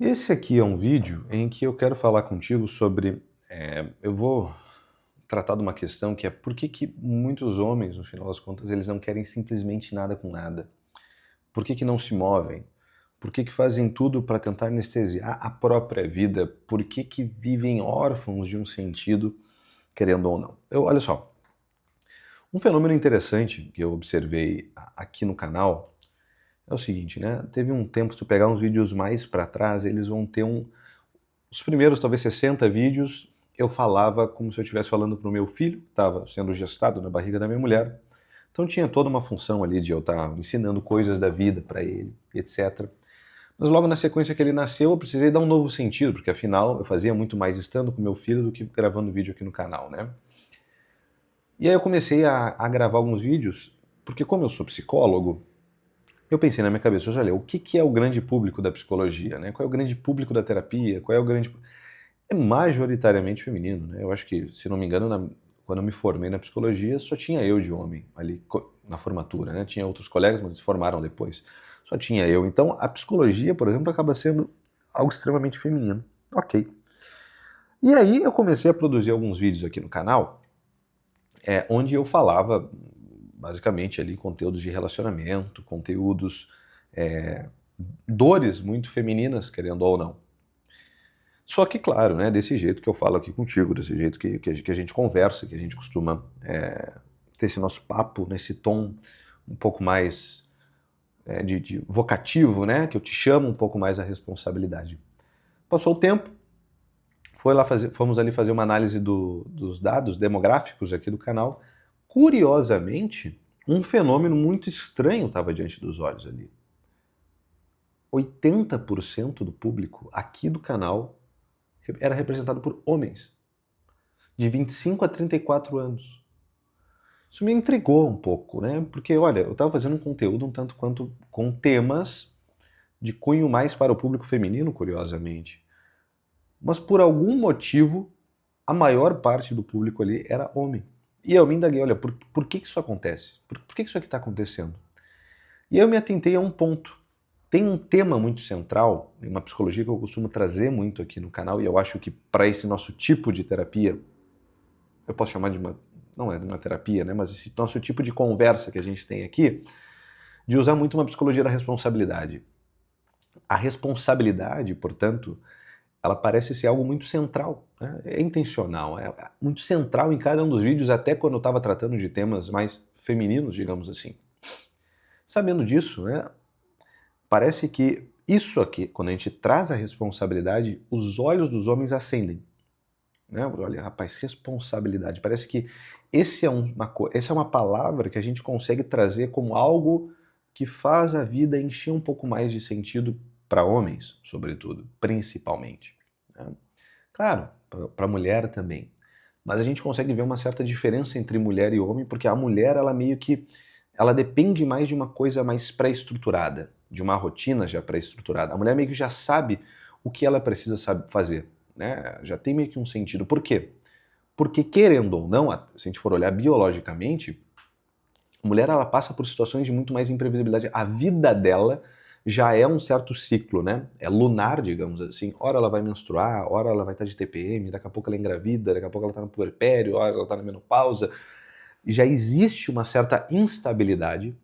Esse aqui é um vídeo em que eu quero falar contigo sobre, eu vou tratar de uma questão que é por que muitos homens, no final das contas, eles não querem simplesmente nada com nada? Por que não se movem? Por que fazem tudo para tentar anestesiar a própria vida? Por que vivem órfãos de um sentido, querendo ou não? Olha só, um fenômeno interessante que eu observei aqui no canal é o seguinte, né? Teve um tempo, se tu pegar uns vídeos mais para trás, eles vão ter os primeiros, talvez 60 vídeos, eu falava como se eu estivesse falando para o meu filho, que estava sendo gestado na barriga da minha mulher. Então tinha toda uma função ali de eu estar ensinando coisas da vida para ele, etc. Mas logo na sequência que ele nasceu, eu precisei dar um novo sentido, porque afinal eu fazia muito mais estando com meu filho do que gravando vídeo aqui no canal, né? E aí eu comecei a gravar alguns vídeos, porque como eu sou psicólogo, eu pensei na minha cabeça, olha, o que é o grande público da psicologia, né? Qual é o grande público da terapia? Qual é o grande... É majoritariamente feminino, né? Eu acho que, se não me engano, quando eu me formei na psicologia, só tinha eu de homem ali na formatura, né? Tinha outros colegas, mas se formaram depois. Só tinha eu. Então, a psicologia, por exemplo, acaba sendo algo extremamente feminino. Ok. E aí eu comecei a produzir alguns vídeos aqui no canal, onde eu falava, basicamente, ali, conteúdos de relacionamento, conteúdos, dores muito femininas, querendo ou não. Só que, claro, né, desse jeito que eu falo aqui contigo, desse jeito que a gente conversa, que a gente costuma ter esse nosso papo, nesse tom um pouco mais de vocativo, né, que eu te chamo um pouco mais à responsabilidade. Passou o tempo, fomos ali fazer uma análise dos dados demográficos aqui do canal. Curiosamente, um fenômeno muito estranho estava diante dos olhos ali. 80% do público aqui do canal era representado por homens, de 25 a 34 anos. Isso me intrigou um pouco, né? Porque, olha, eu estava fazendo um conteúdo um tanto quanto com temas de cunho mais para o público feminino, curiosamente. Mas por algum motivo, a maior parte do público ali era homem. E eu me indaguei, olha, por que isso acontece? Por que isso aqui está acontecendo? E eu me atentei a um ponto. Tem um tema muito central, uma psicologia que eu costumo trazer muito aqui no canal, e eu acho que para esse nosso tipo de terapia, eu posso chamar de uma, não é de uma terapia, né, mas esse nosso tipo de conversa que a gente tem aqui, de usar muito uma psicologia da responsabilidade. A responsabilidade, portanto, ela parece ser algo muito central, né? É intencional, é muito central em cada um dos vídeos, até quando eu estava tratando de temas mais femininos, digamos assim. Sabendo disso, né, parece que isso aqui, quando a gente traz a responsabilidade, os olhos dos homens acendem. Né? Olha, rapaz, responsabilidade. Parece que essa é uma palavra que a gente consegue trazer como algo que faz a vida encher um pouco mais de sentido para homens, sobretudo, principalmente. Né? Claro, para a mulher também. Mas a gente consegue ver uma certa diferença entre mulher e homem, porque a mulher, ela meio que ela depende mais de uma coisa mais pré-estruturada, de uma rotina já pré-estruturada. A mulher meio que já sabe o que ela precisa fazer, né? Já tem meio que um sentido. Por quê? Porque, querendo ou não, se a gente for olhar biologicamente, a mulher ela passa por situações de muito mais imprevisibilidade. A vida dela já é um certo ciclo, né? É lunar, digamos assim. Ora ela vai menstruar, ora ela vai estar de TPM, daqui a pouco ela é engravida, daqui a pouco ela está no puerpério, ora ela está na menopausa. Já existe uma certa instabilidade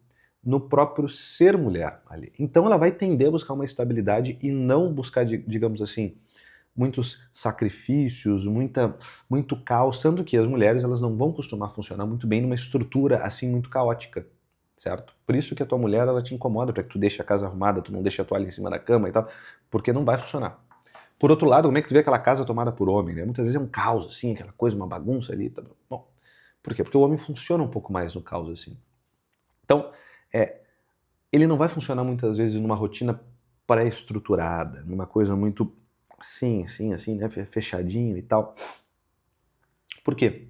no próprio ser mulher ali. Então ela vai tender a buscar uma estabilidade e não buscar, digamos assim, muitos sacrifícios, muito caos, tanto que as mulheres elas não vão costumar funcionar muito bem numa estrutura assim muito caótica, certo? Por isso que a tua mulher ela te incomoda, para que tu deixe a casa arrumada, tu não deixa a toalha em cima da cama e tal, porque não vai funcionar. Por outro lado, como é que tu vê aquela casa tomada por homem, né? Muitas vezes é um caos, assim, aquela coisa, uma bagunça ali. Tá... Bom, por quê? Porque o homem funciona um pouco mais no caos, assim. Então, ele não vai funcionar muitas vezes numa rotina pré-estruturada, numa coisa muito assim, né? Fechadinho e tal. Por quê?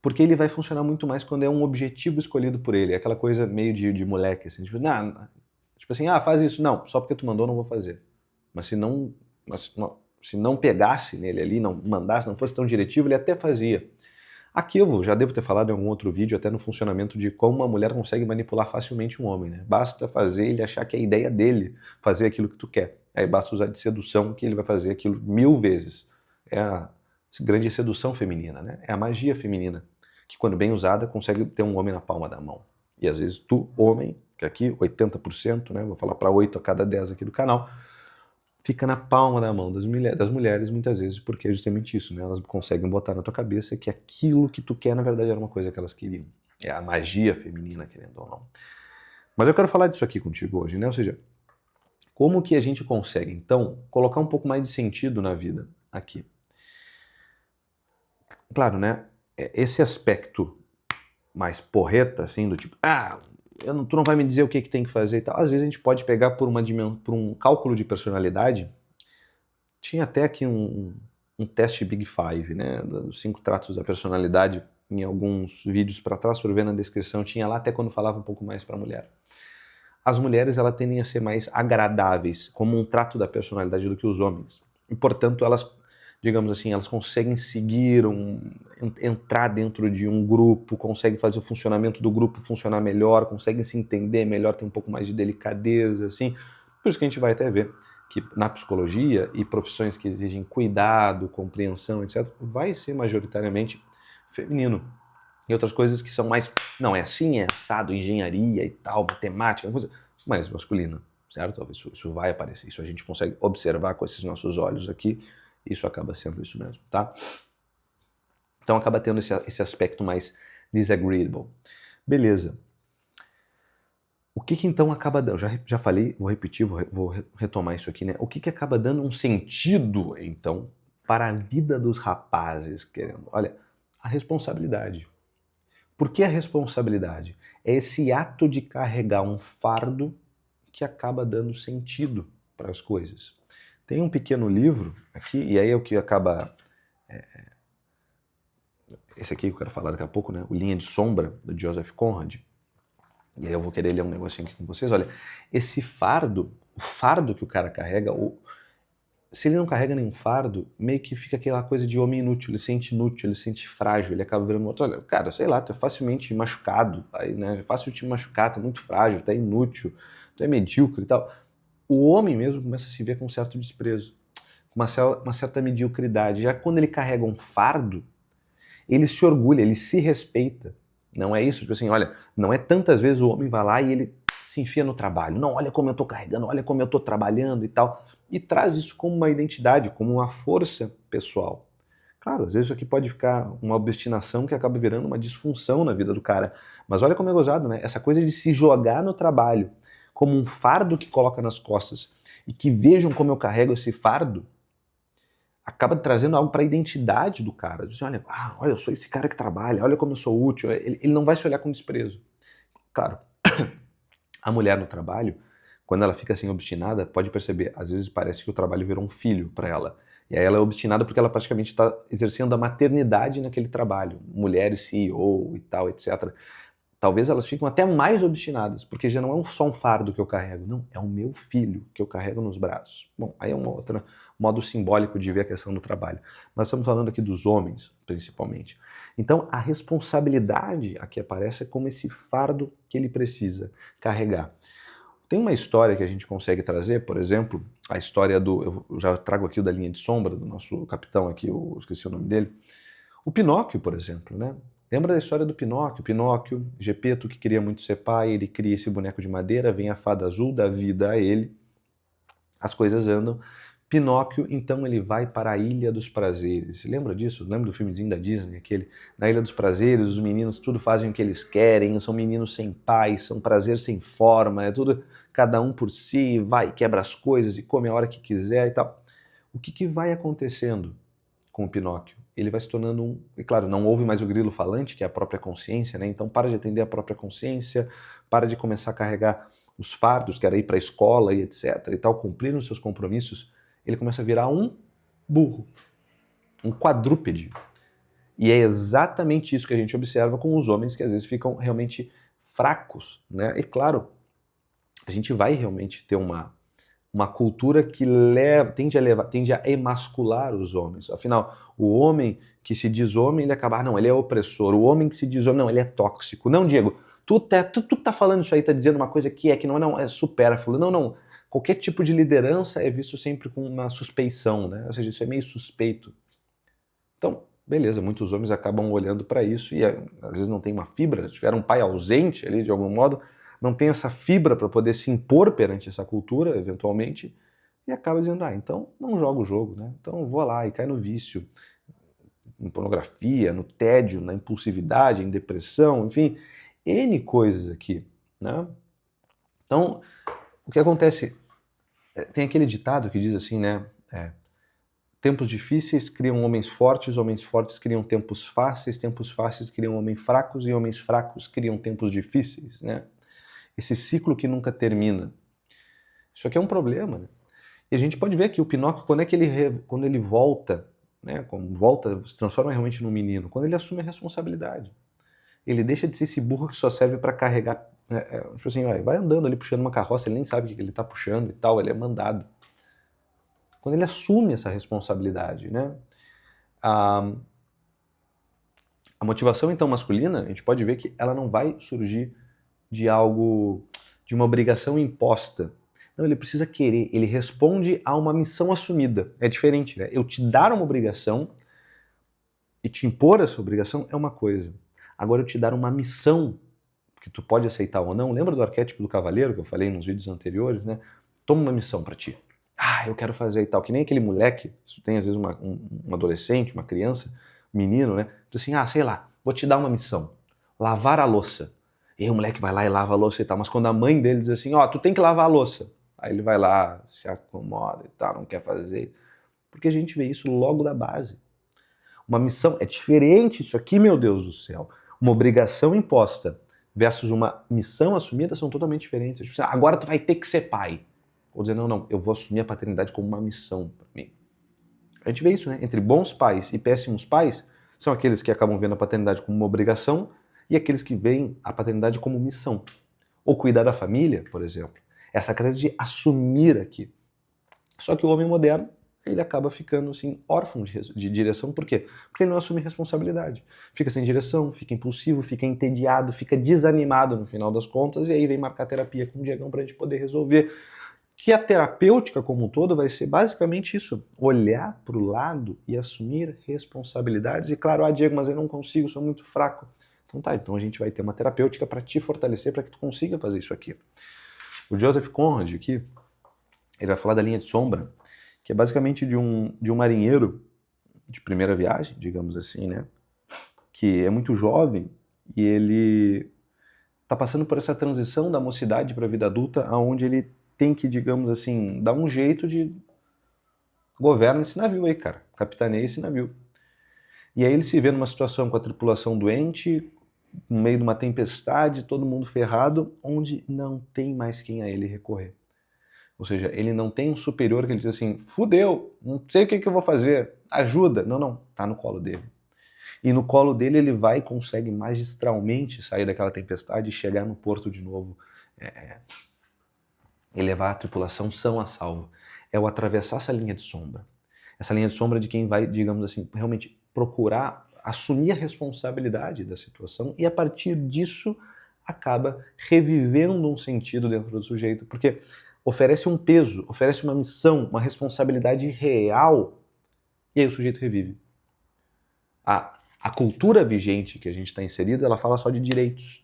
Porque ele vai funcionar muito mais quando é um objetivo escolhido por ele. É aquela coisa meio de moleque, assim, tipo, tipo assim, faz isso. Não, só porque tu mandou, não vou fazer. Mas se não pegasse nele ali, não mandasse, não fosse tão diretivo, ele até fazia. Aqui eu já devo ter falado em algum outro vídeo, até no funcionamento de como uma mulher consegue manipular facilmente um homem, né? Basta fazer ele achar que é a ideia dele fazer aquilo que tu quer. Aí basta usar de sedução que ele vai fazer aquilo 1000 vezes. É a grande sedução feminina, né? É a magia feminina, que quando bem usada consegue ter um homem na palma da mão. E às vezes tu, homem, que aqui 80%, né? Vou falar para 8 a cada 10 aqui do canal, fica na palma da mão das mulheres muitas vezes, porque é justamente isso, né? Elas conseguem botar na tua cabeça que aquilo que tu quer, na verdade, era uma coisa que elas queriam. É a magia feminina, querendo ou não. Mas eu quero falar disso aqui contigo hoje, né? Ou seja, como que a gente consegue, então, colocar um pouco mais de sentido na vida aqui? Claro, né? Esse aspecto mais porreta, assim, do tipo, tu não vai me dizer o que tem que fazer e tal. Às vezes a gente pode pegar por um cálculo de personalidade. Tinha até aqui um teste Big Five, né? Dos 5 traços da personalidade, em alguns vídeos para trás, for ver na descrição, tinha lá até quando falava um pouco mais para a mulher. As mulheres, elas tendem a ser mais agradáveis como um trato da personalidade do que os homens. E, portanto, elas, digamos assim, elas conseguem seguir, entrar dentro de um grupo, conseguem fazer o funcionamento do grupo funcionar melhor, conseguem se entender melhor, ter um pouco mais de delicadeza, assim. Por isso que a gente vai até ver que na psicologia e profissões que exigem cuidado, compreensão, etc., vai ser majoritariamente feminino. E outras coisas que são mais, não, é assim, é assado, engenharia e tal, matemática, coisa mais masculina, certo? Isso vai aparecer, isso a gente consegue observar com esses nossos olhos aqui, isso acaba sendo isso mesmo, tá? Então acaba tendo esse aspecto mais disagreeable. Beleza. O que então acaba dando? Já falei, vou repetir, vou retomar isso aqui, né? O que acaba dando um sentido, então, para a vida dos rapazes, querendo? Olha, a responsabilidade. Por que a responsabilidade? É esse ato de carregar um fardo que acaba dando sentido para as coisas. Tem um pequeno livro aqui, e aí é o que acaba... Esse aqui que eu quero falar daqui a pouco, né? O Linha de Sombra, do Joseph Conrad. E aí eu vou querer ler um negocinho aqui com vocês. Olha, esse fardo, o fardo que o cara carrega, se ele não carrega nenhum fardo, meio que fica aquela coisa de homem inútil, ele se sente inútil, ele se sente frágil, ele acaba virando outro. Olha, cara, sei lá, tu é facilmente machucado, aí, né? É fácil te machucar, tu é muito frágil, tu é inútil, tu é medíocre e tal. O homem mesmo começa a se ver com um certo desprezo, com uma certa mediocridade. Já quando ele carrega um fardo, ele se orgulha, ele se respeita. Não é isso? Tipo assim, olha, não é tantas vezes o homem vai lá e ele se enfia no trabalho. Não, olha como eu tô carregando, olha como eu tô trabalhando e tal. E traz isso como uma identidade, como uma força pessoal. Claro, às vezes isso aqui pode ficar uma obstinação que acaba virando uma disfunção na vida do cara. Mas olha como é gozado, né? Essa coisa de se jogar no trabalho como um fardo que coloca nas costas e que vejam como eu carrego esse fardo, acaba trazendo algo para a identidade do cara. Diz, olha, eu sou esse cara que trabalha, olha como eu sou útil. Ele não vai se olhar com desprezo. Claro, a mulher no trabalho, quando ela fica assim obstinada, pode perceber, às vezes parece que o trabalho virou um filho para ela. E aí ela é obstinada porque ela praticamente está exercendo a maternidade naquele trabalho. Mulheres CEO e tal, etc. Talvez elas ficam até mais obstinadas, porque já não é só um fardo que eu carrego, não, é o meu filho que eu carrego nos braços. Bom, aí é um outro modo simbólico de ver a questão do trabalho. Mas estamos falando aqui dos homens, principalmente. Então, a responsabilidade aqui aparece como esse fardo que ele precisa carregar. Tem uma história que a gente consegue trazer, por exemplo, a história eu já trago aqui o da Linha de Sombra, do nosso capitão aqui, eu esqueci o nome dele, o Pinóquio, por exemplo, né? Lembra da história do Pinóquio? Pinóquio, Gepeto, que queria muito ser pai, ele cria esse boneco de madeira, vem a fada azul, dá vida a ele, as coisas andam. Pinóquio, então, ele vai para a Ilha dos Prazeres. Lembra disso? Lembra do filmezinho da Disney, aquele? Na Ilha dos Prazeres, os meninos tudo fazem o que eles querem, são meninos sem pai, são prazer sem forma, é tudo cada um por si, vai, quebra as coisas e come a hora que quiser e tal. O que vai acontecendo com o Pinóquio? Ele vai se tornando e claro, não ouve mais o grilo falante, que é a própria consciência, né? Então para de atender a própria consciência, para de começar a carregar os fardos, que era ir para a escola e etc. e tal, cumprir os seus compromissos, ele começa a virar um burro, um quadrúpede. E é exatamente isso que a gente observa com os homens que às vezes ficam realmente fracos, né? E claro, a gente vai realmente ter uma cultura que tende a emascular os homens. Afinal, o homem que se diz homem, ele acaba, não, ele é opressor. O homem que se diz homem, não, ele é tóxico. Não, Diego, tu tá falando isso aí, tá dizendo uma coisa que não é supérfluo. Não, qualquer tipo de liderança é visto sempre com uma suspeição, né? Ou seja, isso é meio suspeito. Então, beleza, muitos homens acabam olhando para isso e às vezes não tem uma fibra, tiveram um pai ausente ali de algum modo, não tem essa fibra para poder se impor perante essa cultura, eventualmente, e acaba dizendo, então não joga o jogo, né? Então eu vou lá e cai no vício, em pornografia, no tédio, na impulsividade, em depressão, enfim, N coisas aqui, né? Então, o que acontece, tem aquele ditado que diz assim, né, tempos difíceis criam homens fortes criam tempos fáceis criam homens fracos e homens fracos criam tempos difíceis, né? Esse ciclo que nunca termina. Isso aqui é um problema, né? E a gente pode ver que o Pinóquio, quando ele volta, né, quando volta, se transforma realmente num menino, quando ele assume a responsabilidade. Ele deixa de ser esse burro que só serve para carregar, tipo assim, vai andando ali puxando uma carroça, ele nem sabe o que ele está puxando e tal, ele é mandado. Quando ele assume essa responsabilidade, né? A motivação, então, masculina, a gente pode ver que ela não vai surgir de algo, de uma obrigação imposta. Não, ele precisa querer, ele responde a uma missão assumida. É diferente, né? Eu te dar uma obrigação e te impor essa obrigação é uma coisa. Agora eu te dar uma missão, que tu pode aceitar ou não, lembra do arquétipo do cavaleiro que eu falei nos vídeos anteriores, né? Toma uma missão para ti. Eu quero fazer e tal, que nem aquele moleque, isso tem às vezes um adolescente, uma criança, um menino, né? Diz assim, sei lá, vou te dar uma missão, lavar a louça. E aí o moleque vai lá e lava a louça e tal, mas quando a mãe dele diz assim, tu tem que lavar a louça, aí ele vai lá, se acomoda e tal, não quer fazer, porque a gente vê isso logo da base. Uma missão é diferente isso aqui, meu Deus do céu. Uma obrigação imposta versus uma missão assumida são totalmente diferentes. Tipo, agora tu vai ter que ser pai. Ou dizer, não, eu vou assumir a paternidade como uma missão para mim. A gente vê isso, né? Entre bons pais e péssimos pais, são aqueles que acabam vendo a paternidade como uma obrigação e aqueles que veem a paternidade como missão. Ou cuidar da família, por exemplo. Essa coisa de assumir aqui. Só que o homem moderno, ele acaba ficando assim, órfão de direção. Por quê? Porque ele não assume responsabilidade. Fica sem direção, fica impulsivo, fica entediado, fica desanimado no final das contas, e aí vem marcar terapia com o Diegão pra gente poder resolver. Que a terapêutica como um todo vai ser basicamente isso, olhar para o lado e assumir responsabilidades. E claro, Diego, mas eu não consigo, sou muito fraco. Então a gente vai ter uma terapêutica para te fortalecer, para que tu consiga fazer isso aqui. O Joseph Conrad aqui, ele vai falar da linha de sombra, que é basicamente de um marinheiro de primeira viagem, digamos assim, né? Que é muito jovem e ele está passando por essa transição da mocidade para a vida adulta, onde ele tem que, digamos assim, dar um jeito de governar esse navio aí, cara. Capitaneia esse navio. E aí ele se vê numa situação com a tripulação doente, no meio de uma tempestade, todo mundo ferrado, onde não tem mais quem a ele recorrer. Ou seja, ele não tem um superior que ele diz assim, fudeu, não sei o que eu vou fazer, ajuda. Não, tá no colo dele. E no colo dele ele vai e consegue magistralmente sair daquela tempestade e chegar no porto de novo. E levar a tripulação são a salvo. É o atravessar essa linha de sombra. Essa linha de sombra de quem vai, digamos assim, realmente procurar assumir a responsabilidade da situação e a partir disso acaba revivendo um sentido dentro do sujeito, porque oferece um peso, oferece uma missão, uma responsabilidade real e aí o sujeito revive. A cultura vigente que a gente está inserido, ela fala só de direitos,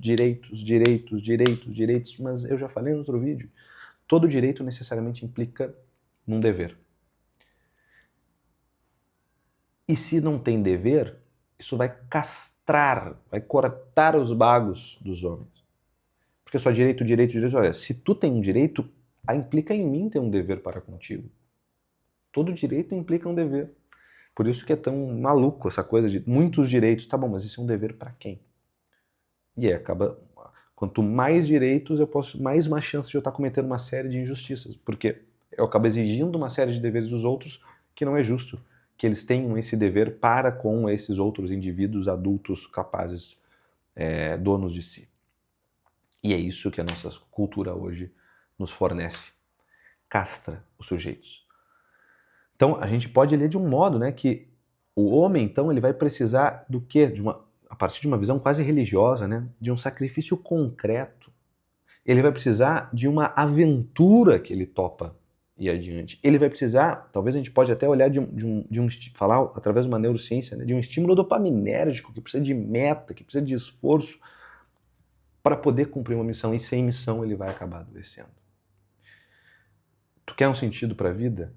mas eu já falei no outro vídeo, todo direito necessariamente implica num dever. E se não tem dever, isso vai castrar, vai cortar os bagos dos homens. Porque só direito, olha, se tu tem um direito, implica em mim ter um dever para contigo. Todo direito implica um dever. Por isso que é tão maluco essa coisa de muitos direitos. Tá bom, mas isso é um dever para quem? E aí acaba... Quanto mais direitos, eu posso mais uma chance de eu estar cometendo uma série de injustiças. Porque eu acabo exigindo uma série de deveres dos outros que não é justo que eles tenham esse dever para com esses outros indivíduos adultos capazes, donos de si. E é isso que a nossa cultura hoje nos fornece. Castra os sujeitos. Então, a gente pode ler de um modo, né, que o homem, então, ele vai precisar do quê? A partir de uma visão quase religiosa, né, de um sacrifício concreto. Ele vai precisar de uma aventura que ele topa ir adiante. Ele vai precisar, talvez a gente pode até olhar falar através de uma neurociência, né, de um estímulo dopaminérgico, que precisa de meta, que precisa de esforço para poder cumprir uma missão, e sem missão ele vai acabar adoecendo. Tu quer um sentido para a vida?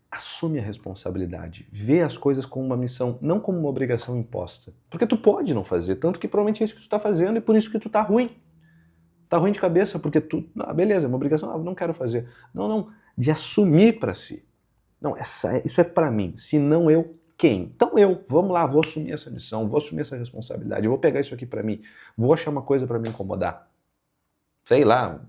Assume a responsabilidade, vê as coisas como uma missão, não como uma obrigação imposta. Porque tu pode não fazer, tanto que provavelmente é isso que tu tá fazendo e por isso que tu tá ruim. Tá ruim de cabeça, porque tu, beleza, é uma obrigação, não quero fazer. Não, de assumir para si. Não, isso é para mim, se não eu, quem? Então vamos lá, vou assumir essa missão, vou assumir essa responsabilidade, eu vou pegar isso aqui para mim, vou achar uma coisa para me incomodar. Sei lá,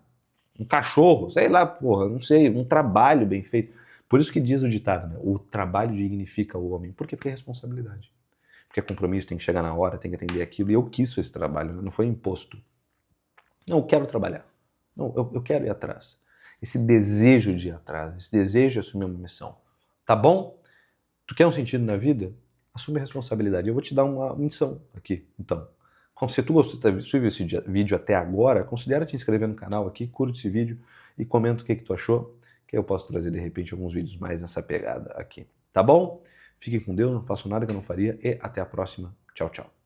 um cachorro, sei lá, porra, não sei, um trabalho bem feito. Por isso que diz o ditado, né? O trabalho dignifica o homem. Por quê? Porque é responsabilidade. Porque é compromisso, tem que chegar na hora, tem que atender aquilo. E eu quis esse trabalho, né? Não foi imposto. Não, eu quero trabalhar. Não, eu quero ir atrás. Esse desejo de ir atrás, esse desejo de assumir uma missão. Tá bom? Tu quer um sentido na vida? Assume a responsabilidade. Eu vou te dar uma missão aqui, então. Se tu gostou de ver esse vídeo até agora, considera te inscrever no canal aqui, curte esse vídeo e comenta o que tu achou, que eu posso trazer de repente alguns vídeos mais nessa pegada aqui. Tá bom? Fiquem com Deus, não façam nada que eu não faria e até a próxima. Tchau, tchau.